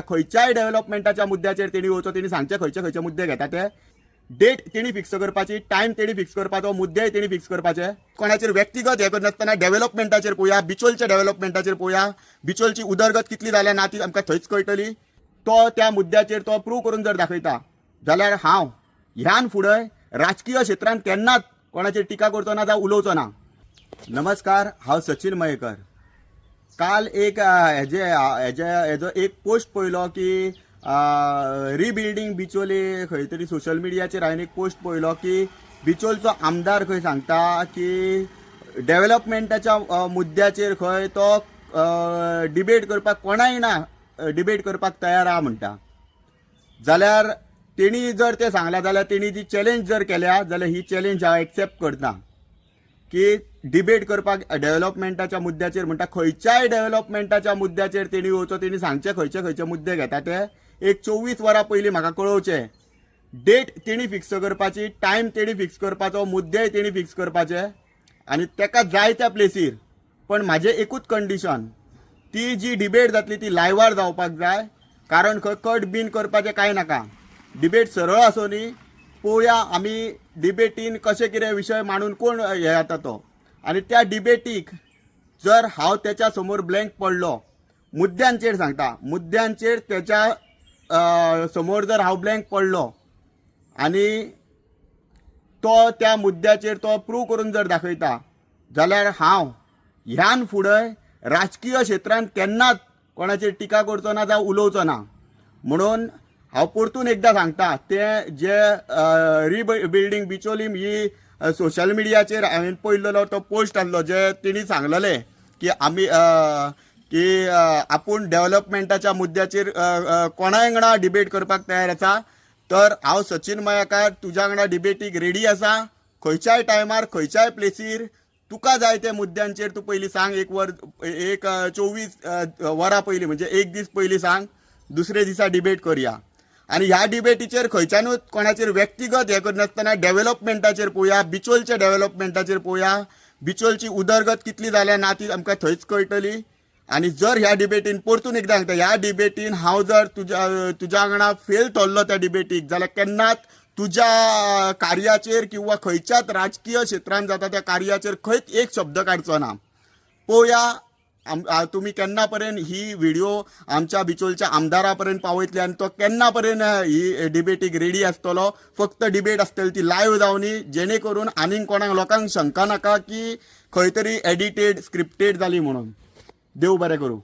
खंयच्याय डेव्हलपमेंटाच्या मुद्द्याचेर तेणी वचो, तेणी सांगचे खंयचे खंयचे मुद्दे घेता ते डेट तेणी फिक्स करपाची, टायम तेणी फिक्स करपाचो, मुद्दे तेणी फिक्स करपाचे. कोणाचेर व्यक्तिगत हे करनासतना डेव्हलपमेंटाचेर पळोवया, बिचोलच्या डेव्हलपमेंटाचेर पळोवया. बिचोलची उदरगत कितली जाल्या ना ती आमकां थंयच कळटली. तो त्या मुद्द्याचेर तो प्रूव करून जर दाखयता जाल्यार हांव ह्यान फुडें राजकीय क्षेत्रांत केन्नाच कोणाचेर टिका करचो ना जावं उलोवचो ना. नमस्कार, हांव सचिन मयेकर. काल एक हेजो एक पोस्ट पळयलो की रिबिल्डिंग बिचोले खंय तरी सोशल मिडियाचेर हांवें एक पोस्ट पळयलो की बिचोलचो आमदार खंय सांगता की डेव्हलपमेंटाच्या मुद्द्याचेर खंय तो डिबेट करपाक कोणाय ना डिबेट करपाक तयार आहा म्हणटा. जाल्यार तेणी जर ते सांगला जाल्यार तेणी ती चॅलेंज जर केल्या जाल्यार ही चॅलेंज हांव एक्सेप्ट करता की डिबेट करपाक डेव्हलपमेंटाच्या मुद्द्याचेर म्हणटा. खंयच्याय डेव्हलपमेंटाच्या मुद्द्याचेर तेणी वचो, तेणी सांगचे खंयचे खंयचे मुद्दे घेता ते एक 24 वरां पयलीं म्हाका कळोवचे. डेट तेणी फिक्स करपाची, टायम तेणी फिक्स करपाचो, मुद्दे तेणी फिक्स करपाचे आनी तेका जाय त्या प्लेसीर. पण म्हाजें एकूच कंडिशन, ती जी डिबेट जातली ती लायव्हार जावपाक जाय. कारण खंय कट बीन करपाचें कांय नाका. डिबेट सरळ आसूं न्ही, पळोवया आमी डिबेटीन कशें कितें विशय मांडून कोण हे जाता तो. आनी त्या डिबेटीक जर हांव त्याच्या समोर ब्लँक पडलो, मुद्द्यांचेर सांगता, मुद्द्यांचेर त्याच्या समोर जर हांव ब्लँक पडलो आनी तो त्या मुद्द्याचेर तो प्रूव करून जर दाखयता जाल्यार हांव ह्यान फुडें राजकीय क्षेत्रांत केन्नाच कोणाचेर टिका करचो ना जावं उलोवचो ना. म्हणून हांव परतून एकदां सांगता, ते जे रिबिल्डिंग बिचोली ही सोशल मिडियाचेर हांवें पळयल्लो तो पोस्ट आसलो जे तेणी सांगलेले की आमी की आपूण डेव्हलपमेंटाच्या मुद्द्याचेर कोणाय वांगडा डिबेट करपाक तयार आसा. तर हांव सचिन मयेकर तुज्या वांगडा डिबेटीक रेडी आसा. खंयच्याय टायमार खंयच्याय प्लेसीर तुका जाय त्या मुद्द्यांचेर तूं पयलीं सांग. एक 24 वरां पयलीं म्हणजे एक दीस पयलीं सांग. दुसरे दिसा डिबेट करया. आनी ह्या डिबेटीचेर खंयच्यानूच कोणाचेर व्यक्तिगत हे करनासतना डेव्हलपमेंटाचेर पळोवया, बिचोलच्या डेव्हलपमेंटाचेर पळोवया. बिचोलची उदरगत कितली जाल्या ना ती आमकां थंयच कळटली. आनी जर ह्या डिबेटीन परतून एकदां सांगता, ह्या डिबेटीन हांव जर तुज्या वांगडा फेल थरलो त्या डिबेटीक जाल्यार केन्नाच तुज्या कार्याचेर किंवा खंयच्याच राजकीय क्षेत्रांत जाता त्या कार्याचेर खंयच एक शब्द काडचो ना. पळोवया तुमी केन्ना पर्यंत ही व्हिडिओ आमच्या बिचोलच्या आमदारा पर्यंत पावयतले आनी तो केन्ना पर्यंत ही डिबेटीक रेडी आसतलो. फक्त डिबेट आसतली ती लायव्ह जावनी, जेणे करून आनीक कोणाक लोकांक शंका नाका की खंय तरी एडिटेड स्क्रिप्टेड जाली म्हणून. देव बरें करूं.